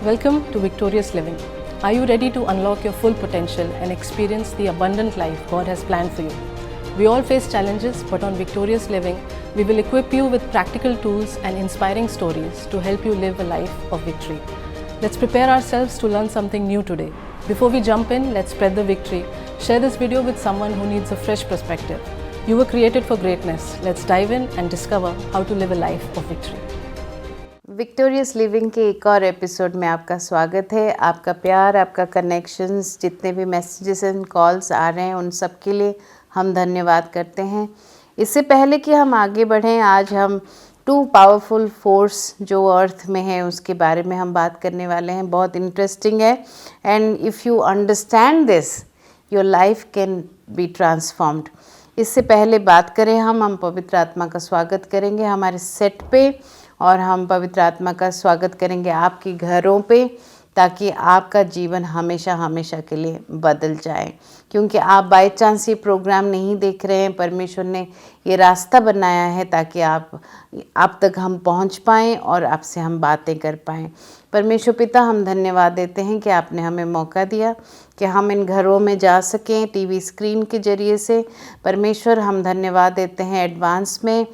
Welcome to Victorious Living. Are you ready to unlock your full potential and experience the abundant life God has planned for you? We all face challenges, but on Victorious Living, we will equip you with practical tools and inspiring stories to help you live a life of victory. Let's prepare ourselves to learn something new today. Before we jump in, let's spread the victory. Share this video with someone who needs a fresh perspective. You were created for greatness. Let's dive in and discover how to live a life of victory. Victorious living के एक और episode में आपका स्वागत है। आपका प्यार, आपका कनेक्शंस, जितने भी मैसेजेस एंड कॉल्स आ रहे हैं उन सब के लिए हम धन्यवाद करते हैं। इससे पहले कि हम आगे बढ़ें, आज हम 2 पावरफुल फोर्स जो अर्थ में है उसके बारे में हम बात करने वाले हैं। बहुत इंटरेस्टिंग है and if you understand this your life can be transformed. इससे पहले बात करें, हम पवित्र आत्मा का स्वागत करेंगे हमारे सेट पे, और हम पवित्र आत्मा का स्वागत करेंगे आपके घरों पे, ताकि आपका जीवन हमेशा हमेशा के लिए बदल जाए। क्योंकि आप बाय चांस ये प्रोग्राम नहीं देख रहे हैं, परमेश्वर ने ये रास्ता बनाया है ताकि आप तक हम पहुंच पाएँ और आपसे हम बातें कर पाएँ। परमेश्वर पिता, हम धन्यवाद देते हैं कि आपने हमें मौका दिया कि हम इन घरों में जा सकें टीवी स्क्रीन के ज़रिए से। परमेश्वर, हम धन्यवाद देते हैं एडवांस में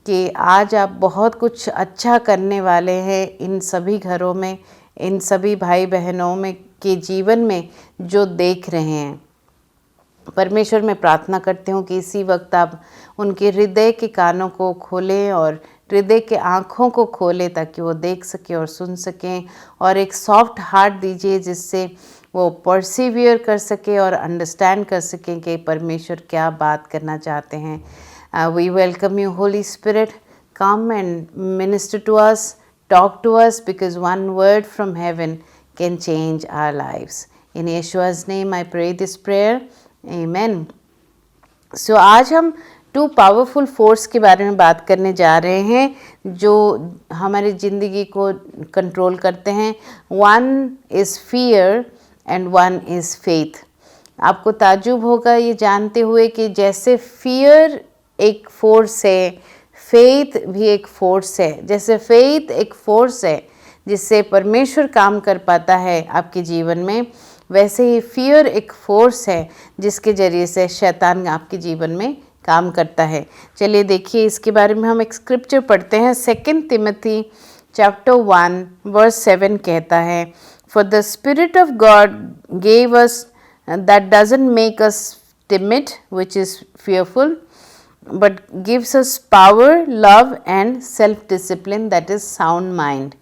कि आज आप बहुत कुछ अच्छा करने वाले हैं इन सभी घरों में, इन सभी भाई बहनों में के जीवन में जो देख रहे हैं। परमेश्वर, मैं प्रार्थना करती हूँ कि इसी वक्त आप उनके हृदय के कानों को खोलें और हृदय के आँखों को खोलें, ताकि वो देख सकें और सुन सकें, और एक सॉफ्ट हार्ट दीजिए जिससे वो परसिवियर कर सके और अंडरस्टैंड कर सकें कि परमेश्वर क्या बात करना चाहते हैं। We welcome you, Holy Spirit. Come and minister to us, talk to us, because one word from heaven can change our lives. In Yeshua's name I pray this prayer. Amen. So आज हम 2 powerful force के बारे में बात करने जा रहे हैं जो हमारी ज़िंदगी को कंट्रोल करते हैं। One is fear and one is faith. आपको ताज्जुब होगा ये जानते हुए कि जैसे fear एक फोर्स है, फेथ भी एक फोर्स है। जैसे फेथ एक फोर्स है जिससे परमेश्वर काम कर पाता है आपके जीवन में, वैसे ही फियर एक फोर्स है जिसके ज़रिए से शैतान आपके जीवन में काम करता है। चलिए देखिए, इसके बारे में हम एक स्क्रिप्चर पढ़ते हैं। 2 तिमोथी चैप्टर 1 वर्स 7 कहता है, for the spirit of God gave us that doesn't make us timid, which is fearful, but gives us power, love and self-discipline, that is sound mind.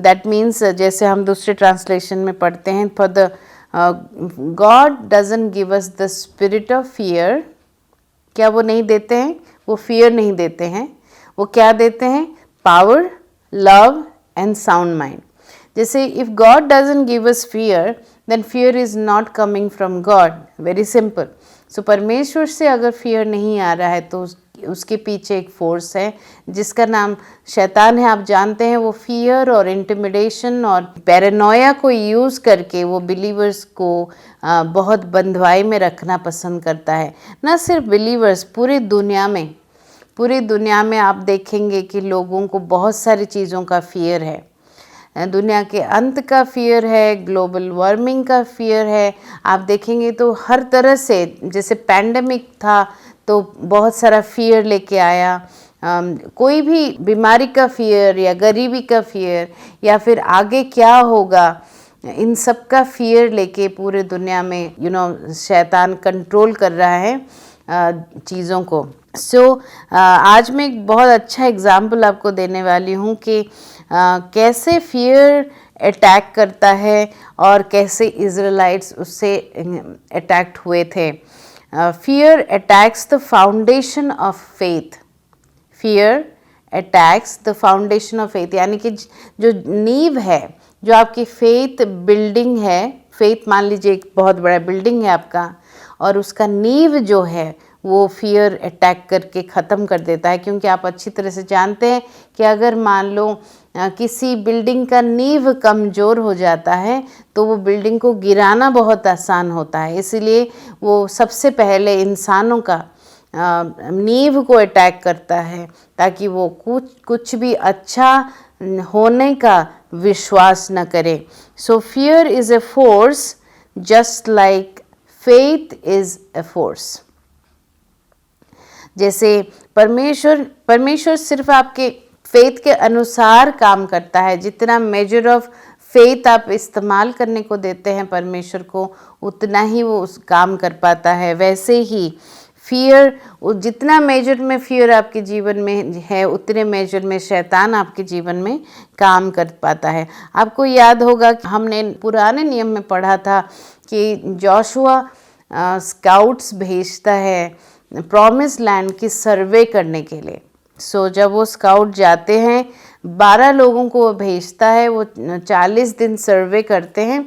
That means जैसे हम दूसरे translation में पढ़ते हैं, for the God doesn't give us the spirit of fear. क्या वो नहीं देते हैं? वो fear नहीं देते हैं। वो क्या देते हैं? Power, love and sound mind. जैसे if God doesn't give us fear, then fear is not coming from God. Very simple. सो परमेश्वर से अगर फियर नहीं आ रहा है तो उसके पीछे एक फोर्स है जिसका नाम शैतान है। आप जानते हैं वो फियर और इंटिमिडेशन और पैरानोया को यूज़ करके वो बिलीवर्स को बहुत बंधुआई में रखना पसंद करता है। ना सिर्फ बिलीवर्स, पूरी दुनिया में आप देखेंगे कि लोगों को बहुत सारी चीज़ों का फियर है। दुनिया के अंत का फियर है, ग्लोबल वार्मिंग का फियर है। आप देखेंगे तो हर तरह से, जैसे पैंडेमिक था तो बहुत सारा फियर लेके आया। कोई भी बीमारी का फियर या गरीबी का फियर या फिर आगे क्या होगा, इन सब का फियर लेके पूरे दुनिया में शैतान कंट्रोल कर रहा है चीज़ों को। आज मैं एक बहुत अच्छा एग्जाम्पल आपको देने वाली हूँ कि कैसे फियर अटैक करता है और कैसे इज़राइलाइट्स उससे अटैक्ट हुए थे। Fear attacks the foundation of faith. Fear attacks the foundation of faith, यानी कि जो नींव है, जो आपकी फेथ बिल्डिंग है। फेथ मान लीजिए एक बहुत बड़ा बिल्डिंग है आपका, और उसका नींव जो है वो फियर अटैक करके ख़त्म कर देता है। क्योंकि आप अच्छी तरह से जानते हैं कि अगर मान लो किसी बिल्डिंग का नींव कमज़ोर हो जाता है तो वो बिल्डिंग को गिराना बहुत आसान होता है। इसलिए वो सबसे पहले इंसानों का नींव को अटैक करता है, ताकि वो कुछ भी अच्छा होने का विश्वास न करें। सो fear is a force just like faith is a force. जैसे परमेश्वर सिर्फ आपके फेथ के अनुसार काम करता है। जितना मेजर ऑफ फेथ आप इस्तेमाल करने को देते हैं परमेश्वर को, उतना ही वो उस काम कर पाता है। वैसे ही फियर, जितना मेजर में फियर आपके जीवन में है, उतने मेजर में शैतान आपके जीवन में काम कर पाता है। आपको याद होगा कि हमने पुराने नियम में पढ़ा था कि जोशुआ स्काउट्स भेजता है प्रॉमिस लैंड की सर्वे करने के लिए। सो जब वो स्काउट जाते हैं, 12 लोगों को वो भेजता है, वो 40 दिन सर्वे करते हैं,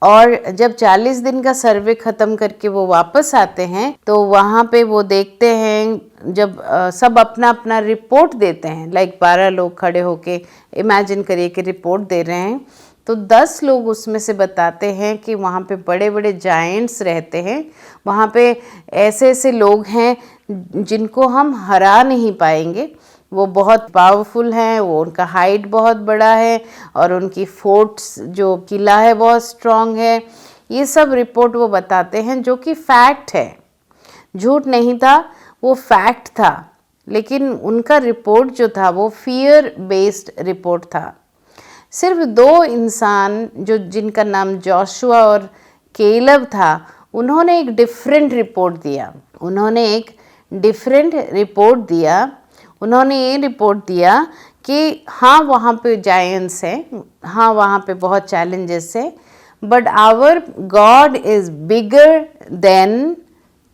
और जब 40 दिन का सर्वे ख़त्म करके वो वापस आते हैं तो वहाँ पे वो देखते हैं, जब सब अपना अपना रिपोर्ट देते हैं, लाइक 12 लोग खड़े होके इमेजिन करिए कि रिपोर्ट दे रहे हैं, तो 10 लोग उसमें से बताते हैं कि वहाँ पे बड़े बड़े जायंट्स रहते हैं, वहाँ पे ऐसे ऐसे लोग हैं जिनको हम हरा नहीं पाएंगे, वो बहुत पावरफुल हैं, वो उनका हाइट बहुत बड़ा है और उनकी फोर्ट्स जो किला है बहुत स्ट्रांग है। ये सब रिपोर्ट वो बताते हैं जो कि फैक्ट है, झूठ नहीं था, वो फैक्ट था। लेकिन उनका रिपोर्ट जो था वो फियर बेस्ड रिपोर्ट था। सिर्फ 2 इंसान जिनका नाम जोशुआ और केलब था, उन्होंने एक डिफरेंट रिपोर्ट दिया। उन्होंने ये रिपोर्ट दिया कि हाँ वहाँ पे जायंट्स हैं, हाँ वहाँ पे बहुत चैलेंजेस है, but our God is bigger than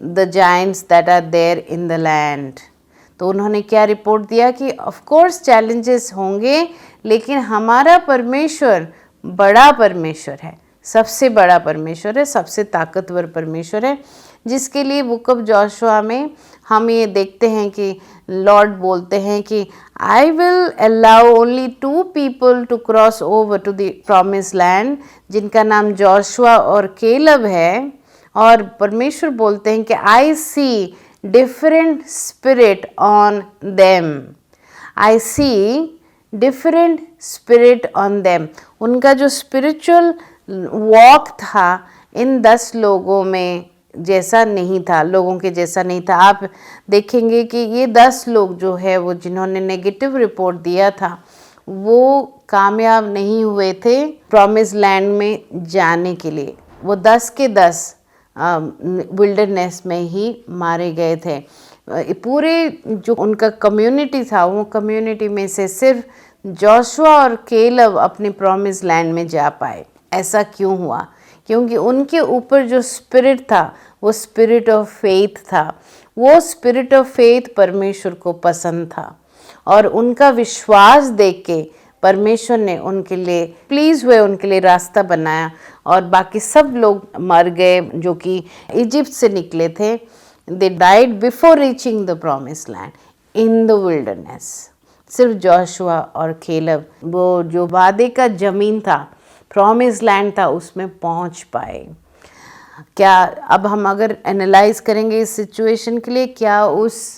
the giants that are there in the land. तो उन्होंने क्या रिपोर्ट दिया कि ऑफ कोर्स चैलेंजेस होंगे, लेकिन हमारा परमेश्वर बड़ा परमेश्वर है, सबसे बड़ा परमेश्वर है, सबसे ताकतवर परमेश्वर है, जिसके लिए बुक ऑफ जोशुआ में हम ये देखते हैं कि लॉर्ड बोलते हैं कि I will allow only 2 people to cross over to the promise land, जिनका नाम जोशुआ और केलब है। और परमेश्वर बोलते हैं कि I see different spirit on them, I see different spirit on them. उनका जो स्पिरिचुअल वॉक था इन 10 लोगों में जैसा नहीं था, लोगों के जैसा नहीं था। आप देखेंगे कि ये 10 लोग जो है वो जिन्होंने नेगेटिव रिपोर्ट दिया था, वो कामयाब नहीं हुए थे प्रॉमिस लैंड में जाने के लिए। वो 10 के 10 विल्डरनेस में ही मारे गए थे। पूरे जो उनका कम्युनिटी था, वो कम्युनिटी में से सिर्फ जोशुआ और केलब अपने प्रॉमिस लैंड में जा पाए। ऐसा क्यों हुआ? क्योंकि उनके ऊपर जो स्पिरिट था वो स्पिरिट ऑफ फेथ था। वो स्पिरिट ऑफ फेथ परमेश्वर को पसंद था, और उनका विश्वास देख के परमेश्वर ने उनके लिए प्लीज़ हुए, उनके लिए रास्ता बनाया, और बाकी सब लोग मर गए जो कि इजिप्ट से निकले थे। They died before reaching the promise land in the wilderness. सिर्फ जोशुआ और केलब वो जो वादे का ज़मीन था, प्रॉमिस लैंड था, उसमें पहुंच पाए। क्या अब हम अगर एनालाइज करेंगे इस सिचुएशन के लिए, क्या उस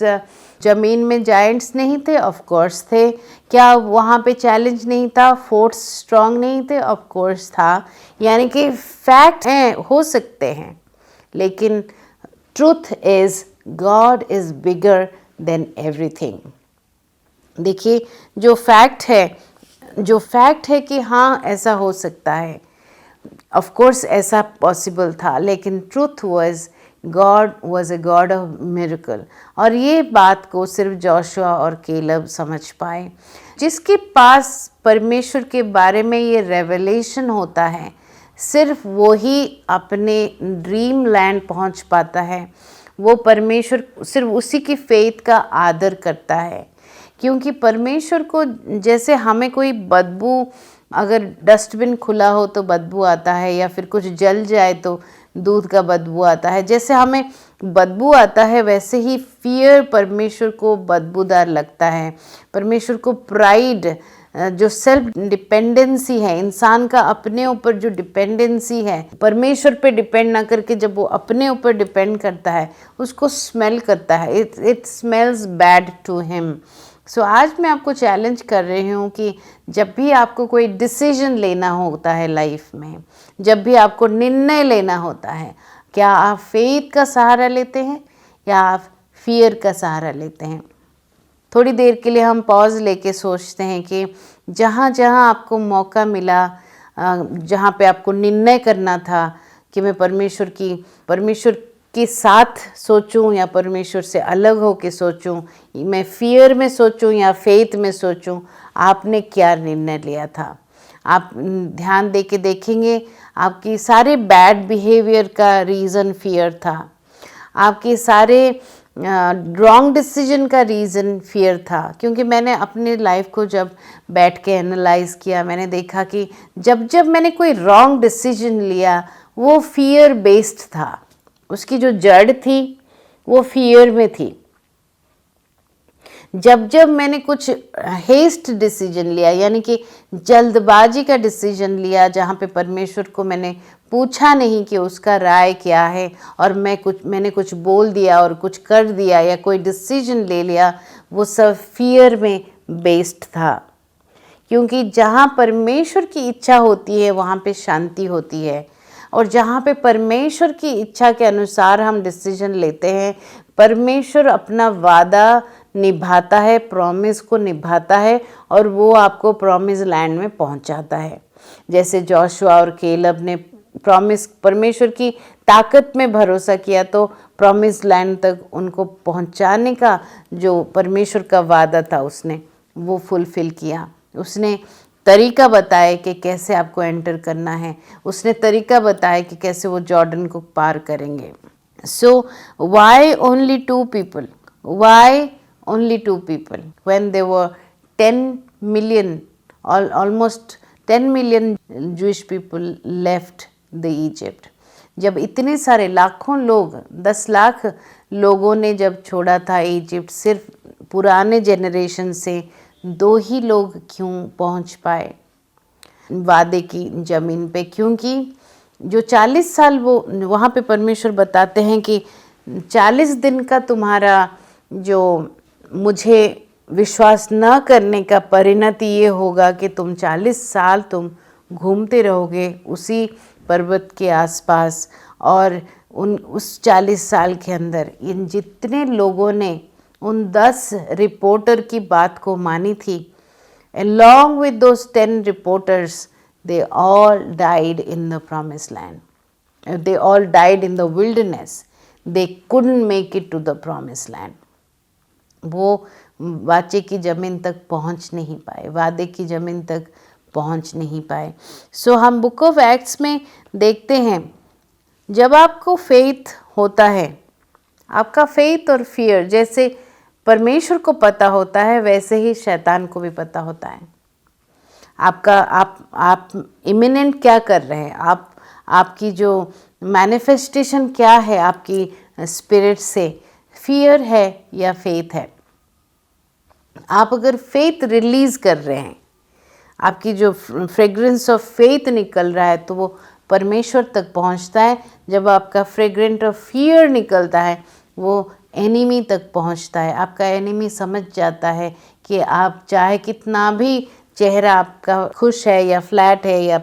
ज़मीन में जायंट्स नहीं थे? ऑफ कोर्स थे। क्या वहाँ पे चैलेंज नहीं था? फोर्स स्ट्रांग नहीं थे? ऑफ कोर्स था। यानी कि फैक्ट हैं, हो सकते हैं, लेकिन truth is God is bigger then everything. देखिए, जो फैक्ट है कि हाँ ऐसा हो सकता है, ऑफ कोर्स ऐसा पॉसिबल था, लेकिन truth was God was a god of miracle. और ये बात को सिर्फ जोशुआ और केलब समझ पाए। जिसके पास परमेश्वर के बारे में ये रेवलेशन होता है, सिर्फ वो ही अपने ड्रीम लैंड पहुंच पाता है। वो परमेश्वर सिर्फ उसी की फेथ का आदर करता है, क्योंकि परमेश्वर को, जैसे हमें कोई बदबू, अगर डस्टबिन खुला हो तो बदबू आता है, या फिर कुछ जल जाए तो दूध का बदबू आता है, जैसे हमें बदबू आता है, वैसे ही फियर परमेश्वर को बदबूदार लगता है। परमेश्वर को प्राइड, जो सेल्फ डिपेंडेंसी है, इंसान का अपने ऊपर जो डिपेंडेंसी है, परमेश्वर पे डिपेंड ना करके जब वो अपने ऊपर डिपेंड करता है, उसको स्मेल करता है, it smells bad to him. So आज मैं आपको चैलेंज कर रही हूँ कि जब भी आपको कोई डिसीजन लेना होता है लाइफ में, जब भी आपको निर्णय लेना होता है, क्या आप फेथ का सहारा लेते हैं या आप फियर का सहारा लेते हैं? थोड़ी देर के लिए हम पॉज लेके सोचते हैं कि जहाँ जहाँ आपको मौका मिला, जहाँ पे आपको निर्णय करना था कि मैं परमेश्वर के साथ सोचूं या परमेश्वर से अलग हो के सोचूं, मैं फियर में सोचूं या फेथ में सोचूं, आपने क्या निर्णय लिया था? आप ध्यान दे के देखेंगे आपकी सारे बैड बिहेवियर का रीज़न फियर था, आपके सारे रॉन्ग डिसीजन का रीज़न फियर था। क्योंकि मैंने अपने लाइफ को जब बैठ के एनालाइज किया, मैंने देखा कि जब जब मैंने कोई रॉन्ग डिसीजन लिया वो फियर बेस्ड था, उसकी जो जड़ थी वो फियर में थी। जब जब मैंने कुछ हेस्ट डिसीजन लिया, यानी कि जल्दबाजी का डिसीजन लिया, जहाँ पे परमेश्वर को मैंने पूछा नहीं कि उसका राय क्या है और मैंने कुछ बोल दिया और कुछ कर दिया या कोई डिसीजन ले लिया, वो सब फियर में बेस्ड था। क्योंकि जहाँ परमेश्वर की इच्छा होती है वहाँ पे शांति होती है, और जहाँ पे परमेश्वर की इच्छा के अनुसार हम डिसीजन लेते हैं, परमेश्वर अपना वादा निभाता है, प्रॉमिस को निभाता है और वो आपको प्रॉमिस लैंड में पहुंचाता है। जैसे जोशुआ और केलब ने परमेश्वर की ताकत में भरोसा किया तो प्रॉमिस लैंड तक उनको पहुंचाने का जो परमेश्वर का वादा था उसने वो फुलफिल किया। उसने तरीका बताया कि कैसे आपको एंटर करना है, उसने तरीका बताया कि कैसे वो जॉर्डन को पार करेंगे। So why only two people? Why only two people when there were 10 million, almost 10 million Jewish people left the Egypt? जब इतने सारे लाखों लोग, 10 लाख लोगों ने जब छोड़ा था इजिप्ट, सिर्फ पुराने जनरेशन से 2 ही लोग क्यों पहुंच पाए वादे की ज़मीन पे? क्योंकि जो 40 साल वो वहाँ पे परमेश्वर बताते हैं कि 40 दिन का तुम्हारा जो मुझे विश्वास न करने का परिणति ये होगा कि तुम 40 साल तुम घूमते रहोगे उसी पर्वत के आसपास, और उस 40 साल के अंदर इन जितने लोगों ने उन 10 रिपोर्टर की बात को मानी थी, along with those 10 reporters, they all died in the promised land. They all died in the wilderness. They couldn't make it to the promised land. वो वाचे की ज़मीन तक पहुंच नहीं पाए, वादे की ज़मीन तक पहुंच नहीं पाए। सो हम बुक ऑफ एक्ट्स में देखते हैं, जब आपको फेथ होता है, आपका फेथ और फियर जैसे परमेश्वर को पता होता है वैसे ही शैतान को भी पता होता है आप इमिनेंट क्या कर रहे हैं, आपकी जो मैनिफेस्टेशन क्या है आपकी स्पिरिट से, फियर है या फेथ है। आप अगर फेथ रिलीज़ कर रहे हैं, आपकी जो फ्रेग्रेंस ऑफ फेथ निकल रहा है तो वो परमेश्वर तक पहुंचता है। जब आपका फ्रेग्रेंट ऑफ फियर निकलता है वो एनिमी तक पहुंचता है। आपका एनिमी समझ जाता है कि आप चाहे कितना भी चेहरा आपका खुश है या फ्लैट है या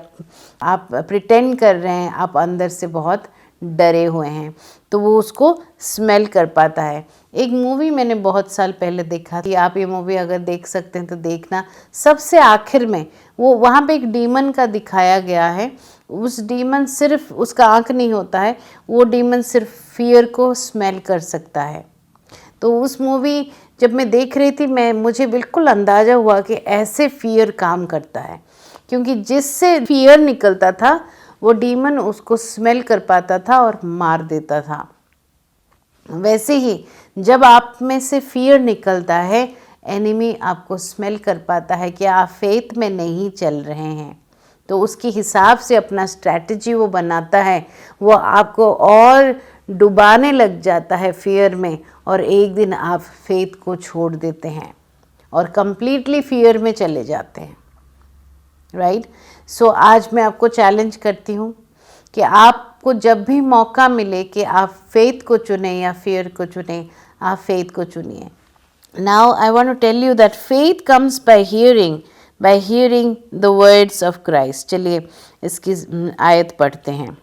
आप प्रिटेंड कर रहे हैं, आप अंदर से बहुत डरे हुए हैं, तो वो उसको स्मेल कर पाता है। एक मूवी मैंने बहुत साल पहले देखा थी, आप ये मूवी अगर देख सकते हैं तो देखना। सबसे आखिर में वो वहाँ पे एक डीमन का दिखाया गया है। उस डीमन सिर्फ उसका आँख नहीं होता है, वो डीमन सिर्फ फियर को स्मेल कर सकता है। तो उस मूवी जब मैं देख रही थी मुझे बिल्कुल अंदाज़ा हुआ कि ऐसे फियर काम करता है, क्योंकि जिससे फियर निकलता था वो डीमन उसको स्मेल कर पाता था और मार देता था। वैसे ही जब आप में से फियर निकलता है, एनिमी आपको स्मेल कर पाता है कि आप फेथ में नहीं चल रहे हैं, तो उसके हिसाब से अपना स्ट्रैटेजी वो बनाता है। वो आपको और डुबाने लग जाता है फियर में, और एक दिन आप फेथ को छोड़ देते हैं और कंप्लीटली फियर में चले जाते हैं। राइट? सो आज मैं आपको चैलेंज करती हूँ कि आपको जब भी मौका मिले कि आप फेथ को चुनें या फियर को चुनें, आप फेथ को चुनिए। Now I want to tell you that faith comes by hearing the words of Christ. चलिए इसकी आयत पढ़ते हैं.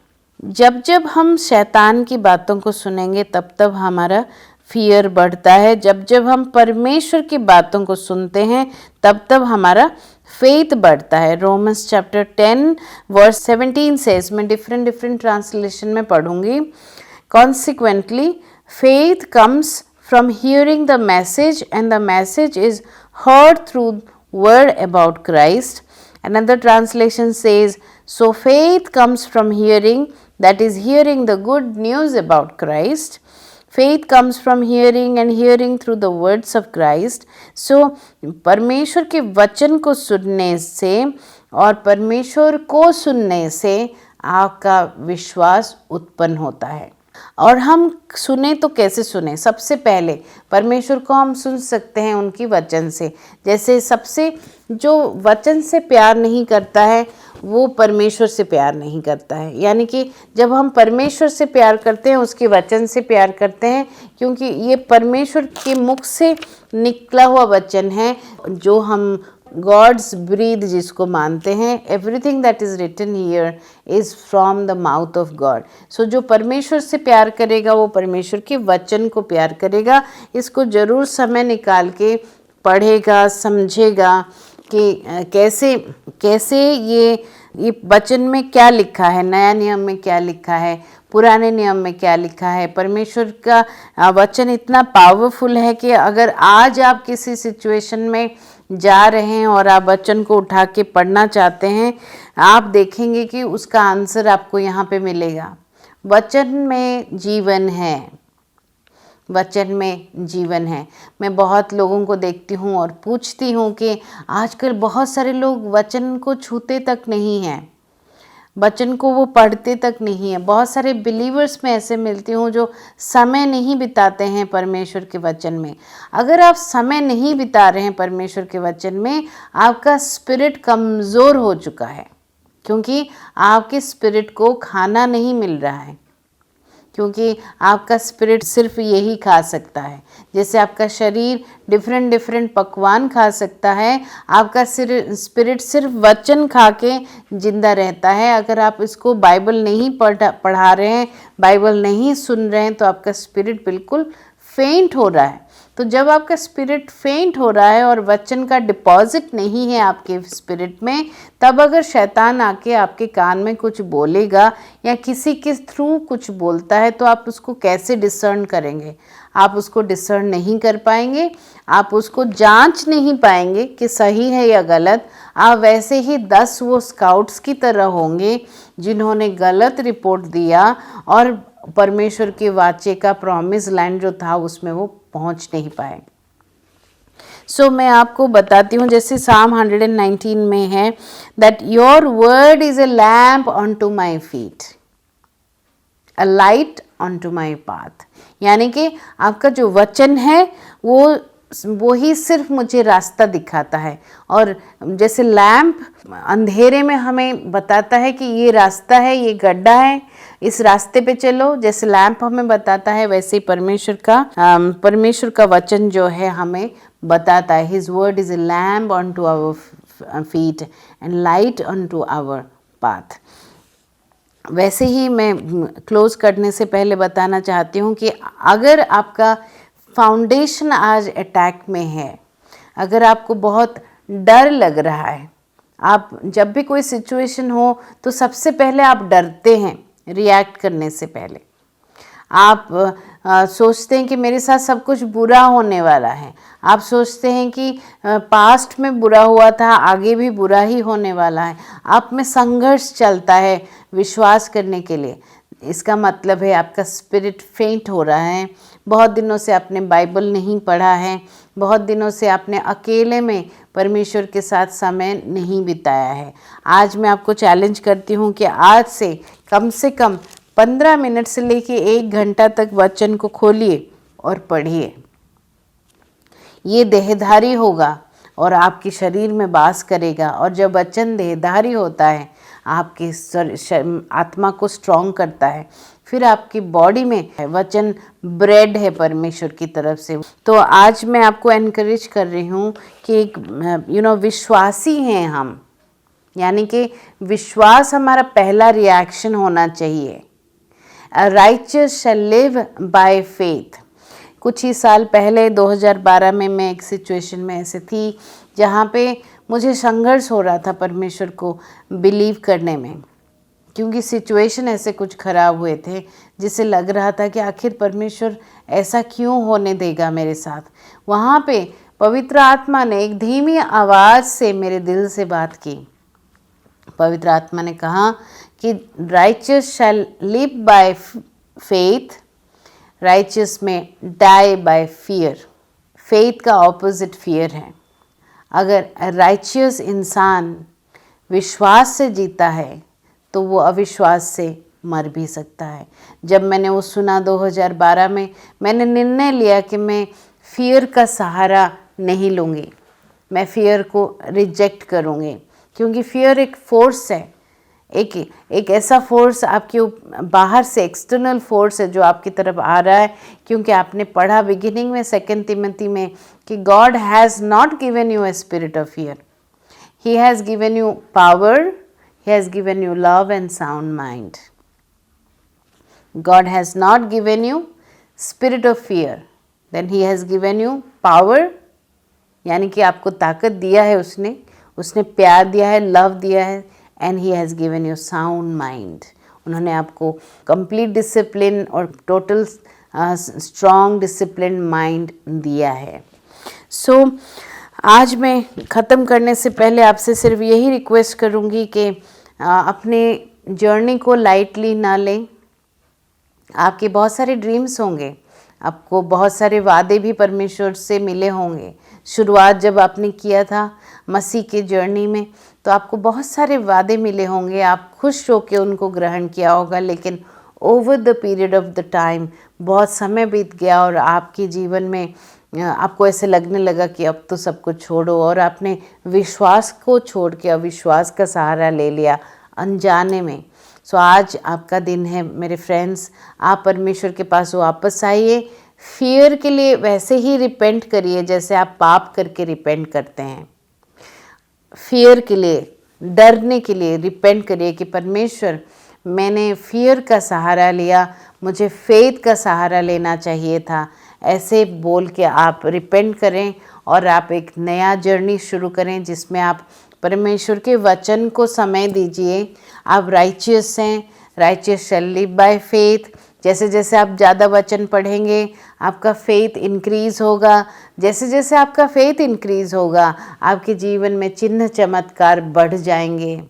जब जब हम शैतान की बातों को सुनेंगे तब तब हमारा फियर बढ़ता है. जब जब हम परमेश्वर की बातों को सुनते हैं तब तब हमारा फेथ बढ़ता है. रोमन्स चैप्टर 10 वर्स 17 सेज, मैं डिफरेंट ट्रांसलेशन में पढ़ूंगी. Consequently faith comes from hearing the message, and the message is heard through word about Christ. Another translation says, so faith comes from hearing, that is hearing the good news about Christ. Faith comes from hearing and hearing through the words of Christ. So परमेश्वर के वचन को सुनने से और परमेश्वर को सुनने से आपका विश्वास उत्पन्न होता है. और हम सुने तो कैसे सुने? सबसे पहले परमेश्वर को हम सुन सकते हैं उनकी वचन से. जैसे सबसे जो वचन से प्यार नहीं करता है वो परमेश्वर से प्यार नहीं करता है. यानी कि जब हम परमेश्वर से प्यार करते हैं, उसके वचन से प्यार करते हैं, क्योंकि ये परमेश्वर के मुख से निकला हुआ वचन है जो हम गॉड्स ब्रीथ जिसको मानते हैं. Everything that is written here is from the mouth of God. So जो परमेश्वर से प्यार करेगा वो परमेश्वर के वचन को प्यार करेगा. इसको ज़रूर समय निकाल के पढ़ेगा, समझेगा कि कैसे ये वचन में क्या लिखा है, नया नियम में क्या लिखा है, पुराने नियम में क्या लिखा है. परमेश्वर का वचन इतना पावरफुल है कि अगर आज आप किसी सिचुएशन में जा रहे हैं और आप वचन को उठा के पढ़ना चाहते हैं, आप देखेंगे कि उसका आंसर आपको यहाँ पे मिलेगा. वचन में जीवन है, वचन में जीवन है. मैं बहुत लोगों को देखती हूँ और पूछती हूँ कि आजकल बहुत सारे लोग वचन को छूते तक नहीं हैं, वचन को वो पढ़ते तक नहीं है. बहुत सारे बिलीवर्स में ऐसे मिलती हूँ जो समय नहीं बिताते हैं परमेश्वर के वचन में. अगर आप समय नहीं बिता रहे हैं परमेश्वर के वचन में, आपका स्पिरिट कमज़ोर हो चुका है, क्योंकि आपके स्पिरिट को खाना नहीं मिल रहा है. क्योंकि आपका स्पिरिट सिर्फ यही खा सकता है. जैसे आपका शरीर डिफरेंट पकवान खा सकता है, आपका स्पिरिट सिर्फ वचन खा के जिंदा रहता है. अगर आप इसको बाइबल नहीं पढ़ा रहे हैं, बाइबल नहीं सुन रहे हैं, तो आपका स्पिरिट बिल्कुल फेंट हो रहा है. तो जब आपका स्पिरिट फेंट हो रहा है और वचन का डिपॉजिट नहीं है आपके स्पिरिट में, तब अगर शैतान आके आपके कान में कुछ बोलेगा या किसी के थ्रू कुछ बोलता है, तो आप उसको कैसे डिसर्न करेंगे? आप उसको डिसर्न नहीं कर पाएंगे, आप उसको जांच नहीं पाएंगे कि सही है या गलत. आप वैसे ही 10 वो स्काउट्स की तरह होंगे जिन्होंने गलत रिपोर्ट दिया और परमेश्वर के वाचे का प्रॉमिस लैंड जो था उसमें वो पहुंच नहीं पाए. सो मैं आपको बताती हूँ, जैसे साम 119 में है, that your word is a lamp unto my feet, a light unto my path. यानी कि आपका जो वचन है वो ही सिर्फ मुझे रास्ता दिखाता है. और जैसे लैम्प अंधेरे में हमें बताता है कि ये रास्ता है, ये गड्ढा है, इस रास्ते पे चलो, जैसे लैम्प हमें बताता है, वैसे ही परमेश्वर का वचन जो है हमें बताता है. His word is a lamp unto our feet and light unto our path. वैसे ही मैं क्लोज करने से पहले बताना चाहती हूँ कि अगर आपका फाउंडेशन आज अटैक में है, अगर आपको बहुत डर लग रहा है, आप जब भी कोई सिचुएशन हो तो सबसे पहले आप डरते हैं रिएक्ट करने से पहले. आप सोचते हैं कि मेरे साथ सब कुछ बुरा होने वाला है. आप सोचते हैं कि पास्ट में बुरा हुआ था, आगे भी बुरा ही होने वाला है. आप में संघर्ष चलता है विश्वास करने के लिए. इसका मतलब है आपका स्पिरिट फेंट हो रहा है. बहुत दिनों से आपने बाइबल नहीं पढ़ा है, बहुत दिनों से आपने अकेले में परमेश्वर के साथ समय नहीं बिताया है. आज मैं आपको चैलेंज करती हूँ कि आज से कम 15 मिनट से लेके 1 घंटा तक वचन को खोलिए और पढ़िए. ये देहधारी होगा. और आपके शरीर में वास करेगा। और जब वचन देहधारी होता है, आपकी आत्मा को स्ट्रॉन्ग करता है। फिर आपकी बॉडी में वचन ब्रेड है परमेश्वर की तरफ से। तो आज मैं आपको एनकरेज कर रही हूँ कि एक विश्वासी हैं हम, यानी कि विश्वास हमारा पहला रिएक्शन होना चाहिए। A righteous shall live by faith। कुछ ही साल पहले 2012 में मैं एक सिचुएशन में ऐसे थी जहाँ पे मुझे संघर्ष हो रहा था परमेश्वर को बिलीव करने में, क्योंकि सिचुएशन ऐसे कुछ ख़राब हुए थे जिससे लग रहा था कि आखिर परमेश्वर ऐसा क्यों होने देगा मेरे साथ। वहाँ पे पवित्र आत्मा ने एक धीमी आवाज़ से मेरे दिल से बात की। पवित्र आत्मा ने कहा कि righteous shall live by faith, righteous में डाई बाय फियर। फेथ का ऑपोजिट फियर है। अगर राइचियस इंसान विश्वास से जीता है तो वो अविश्वास से मर भी सकता है। जब मैंने वो सुना 2012 में, मैंने निर्णय लिया कि मैं फियर का सहारा नहीं लूँगी, मैं फियर को रिजेक्ट करूँगी, क्योंकि फियर एक फोर्स है, एक ऐसा फोर्स आपके बाहर से, एक्सटर्नल फोर्स है जो आपकी तरफ आ रहा है। क्योंकि आपने पढ़ा बिगिनिंग में 2 तिमोथी में कि God has not given you a spirit of fear, he has given you power, he has given you love and sound mind। God has not given you spirit of fear, then he has given you power, यानी कि आपको ताकत दिया है उसने प्यार दिया है, लव दिया है, and he has given you sound mind। उन्होंने आपको complete discipline और total strong disciplined mind दिया है। So आज मैं ख़त्म करने से पहले आपसे सिर्फ यही रिक्वेस्ट करूँगी कि अपने जर्नी को लाइटली ना लें। आपके बहुत सारे ड्रीम्स होंगे, आपको बहुत सारे वादे भी परमेश्वर से मिले होंगे। शुरुआत जब आपने किया था मसीह के जर्नी में तो आपको बहुत सारे वादे मिले होंगे, आप खुश होकर उनको ग्रहण किया होगा। लेकिन over the period of the time बहुत समय बीत गया और आपके जीवन में आपको ऐसे लगने लगा कि अब तो सब कुछ छोड़ो, और आपने विश्वास को छोड़ के अविश्वास का सहारा ले लिया अनजाने में। सो आज आपका दिन है मेरे फ्रेंड्स, आप परमेश्वर के पास वापस आइए। फियर के लिए वैसे ही रिपेंट करिए जैसे आप पाप करके रिपेंट करते हैं। फियर के लिए, डरने के लिए रिपेंट करिए कि परमेश्वर, मैंने फियर का सहारा लिया, मुझे फेथ का सहारा लेना चाहिए था। ऐसे बोल के आप रिपेंट करें और आप एक नया जर्नी शुरू करें जिसमें आप परमेश्वर के वचन को समय दीजिए। आप राइचियस हैं, righteous shall live by faith. जैसे जैसे आप ज़्यादा वचन पढ़ेंगे आपका फेथ इंक्रीज़ होगा। जैसे जैसे आपका फेथ इंक्रीज़ होगा आपके जीवन में चिन्ह चमत्कार बढ़ जाएंगे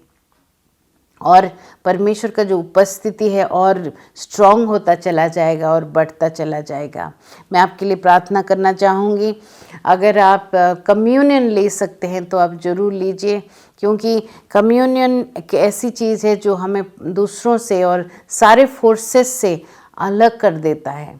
और परमेश्वर का जो उपस्थिति है और स्ट्रॉन्ग होता चला जाएगा और बढ़ता चला जाएगा। मैं आपके लिए प्रार्थना करना चाहूँगी। अगर आप कम्युनियन ले सकते हैं तो आप ज़रूर लीजिए, क्योंकि कम्युनियन एक ऐसी चीज़ है जो हमें दूसरों से और सारे फोर्सेस से अलग कर देता है,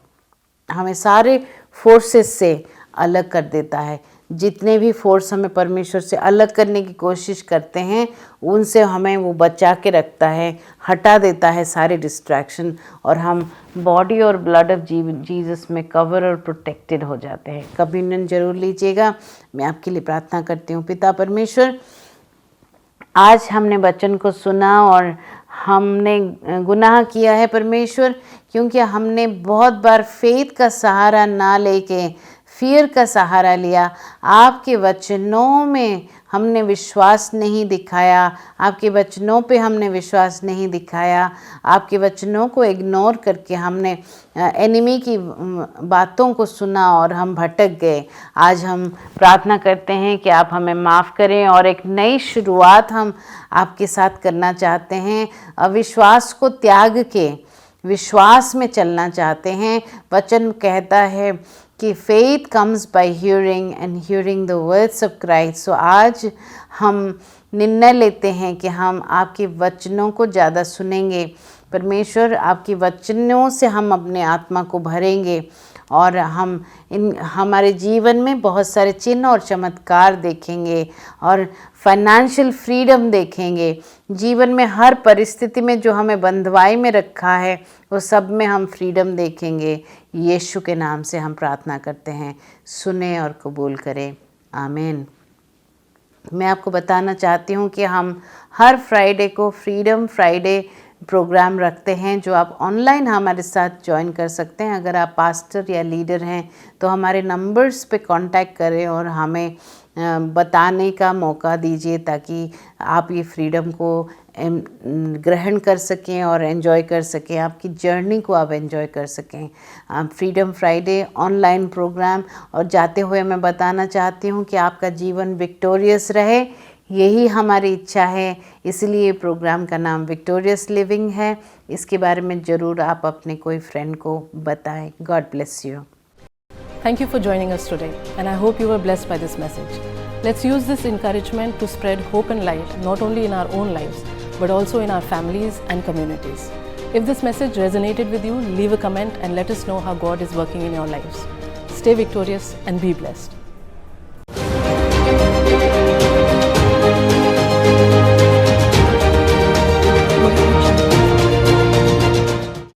हमें सारे फोर्सेस से अलग कर देता है। जितने भी फोर्स हमें परमेश्वर से अलग करने की कोशिश करते हैं उनसे हमें वो बचा के रखता है, हटा देता है सारे डिस्ट्रैक्शन, और हम बॉडी और ब्लड ऑफ जीसस में कवर और प्रोटेक्टेड हो जाते हैं। कम्युनियन जरूर लीजिएगा। मैं आपके लिए प्रार्थना करती हूँ। पिता परमेश्वर, आज हमने वचन को सुना और हमने गुनाह किया है परमेश्वर, क्योंकि हमने बहुत बार फेथ का सहारा ना लेके फियर का सहारा लिया। आपके वचनों में हमने विश्वास नहीं दिखाया, आपके वचनों पे हमने विश्वास नहीं दिखाया, आपके वचनों को इग्नोर करके हमने एनिमी की बातों को सुना और हम भटक गए। आज हम प्रार्थना करते हैं कि आप हमें माफ़ करें और एक नई शुरुआत हम आपके साथ करना चाहते हैं। अविश्वास को त्याग के विश्वास में चलना चाहते हैं। वचन कहता है कि faith comes by hearing and hearing the words of Christ. So आज हम निर्णय लेते हैं कि हम आपके वचनों को ज़्यादा सुनेंगे। परमेश्वर, आपके वचनों से हम अपने आत्मा को भरेंगे और हम हमारे जीवन में बहुत सारे चिन्ह और चमत्कार देखेंगे और फाइनेंशियल फ्रीडम देखेंगे। जीवन में हर परिस्थिति में जो हमें बंधुआई में रखा है वो सब में हम फ्रीडम देखेंगे। यीशु के नाम से हम प्रार्थना करते हैं, सुने और कबूल करें, आमीन। मैं आपको बताना चाहती हूँ कि हम हर फ्राइडे को फ्रीडम फ्राइडे प्रोग्राम रखते हैं जो आप ऑनलाइन हमारे साथ ज्वाइन कर सकते हैं। अगर आप पास्टर या लीडर हैं तो हमारे नंबर्स पे कांटेक्ट करें और हमें बताने का मौका दीजिए ताकि आप ये फ्रीडम को ग्रहण कर सकें और एंजॉय कर सकें, आपकी जर्नी को आप एंजॉय कर सकें। फ्रीडम फ्राइडे ऑनलाइन प्रोग्राम, और जाते हुए मैं बताना चाहती हूँ कि आपका जीवन विक्टोरियस रहे, यही हमारी इच्छा है। इसलिए प्रोग्राम का नाम विक्टोरियस लिविंग है। इसके बारे में ज़रूर आप अपने कोई फ्रेंड को बताएं। God bless you. Thank you for joining us today, and I hope you were blessed by this message. Let's use this encouragement to spread hope and light not only in our own lives but also in our families and communities. If this message resonated with you, leave a comment and let us know how God is working in your lives. Stay victorious and be blessed.